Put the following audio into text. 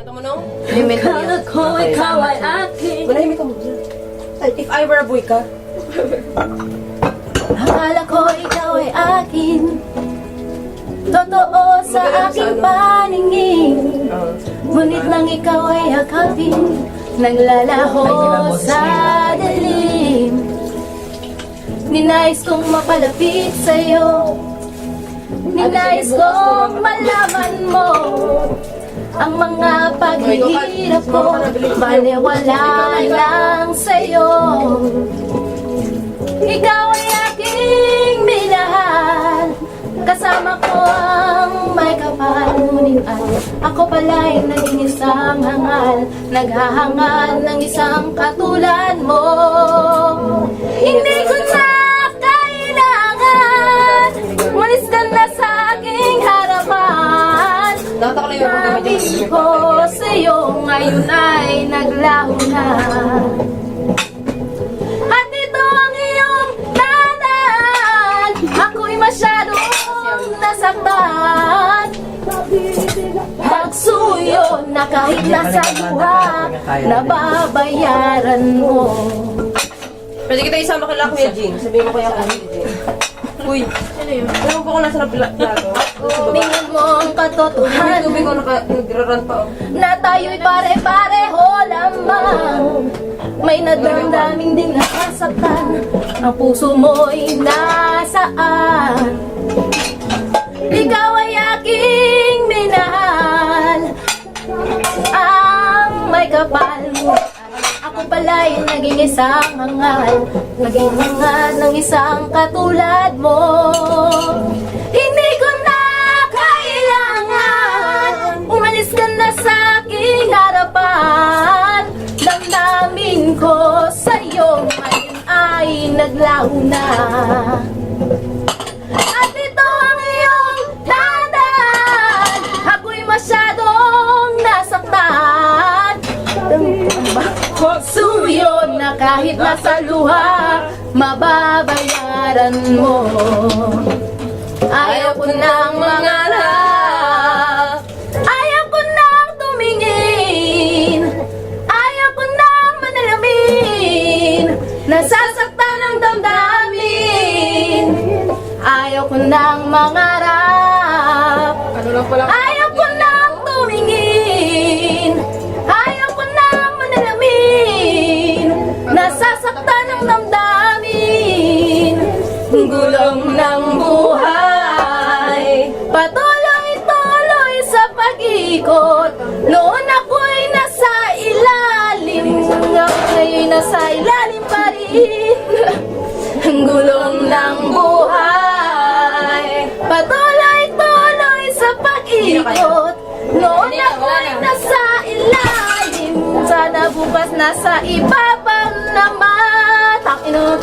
Ito mo nung? Akala ko ikaw ay akin. Manahimik ka muna. If I were a boy ka. Akala ko ikaw ay akin. Totoo sa aking paningin. Ngunit nang ikaw ay akapin, naglalaho sa dilim. Ninais kong mapalapit sa'yo, ninais kong malaman mo ang mga paghihirap ko, baliwala lang sa'yo. Ikaw ay aking minahal, kasama ko ang may kapal. Ngunit ako pala'y naging isang hangal, naghahangal ng isang katulad mo. Hindi ko na kailangan, umalis ka na sa aking harapan. Sabi ko sa'yo, ngayon ay naglaho na. At ito ang iyong dadaan, ako'y masyadong nasaktan. Pagsuyo na kahit nasa luha, nababayaran mo. Pwede kita isama kala Kuya Jing. Sabihin mo kaya Kuya Jing. Uy, alam mo ba kung nasa na plato? Tingnan mo ang katotohanan, Tubig ko nagrarun pa. na tayo'y pare-pareho lamang. May nadamdaming din nakasaktan, ang puso mo'y nasaan. Ikaw ay aking minahal, ang may kapal mo. Ako pala'y naging isang hangal, naging hangal ng isang katulad mo. Hindi ko na kailangan, umalis ka na sa aking harapan. Damdamin ko sa'yo, ngayon ay naglaho na. At ito ang iyong tandaan, ako'y masyadong nasaktan. Suyo na kahit nasa luha, mababayaran mo. Ayaw ko nang mangarap, ayaw ko nang tumingin, ayaw ko nang manalamin, nasasaktan ang damdamin. Ayaw ko nang mangarap, ayaw ko nang tumingin, ayaw ko nang manalamin, nasasaktan ang damdamin. Gulong ng buhay, patuloy-tuloy sa pag-ikot. Noon ako'y nasa ilalim, ngayon nasa ilalim pa rin. Gulong ng buhay, patuloy-tuloy sa pag-ikot. Noon ako'y nasa ilalim, sana bukas nasa iba pa naman. Takinot,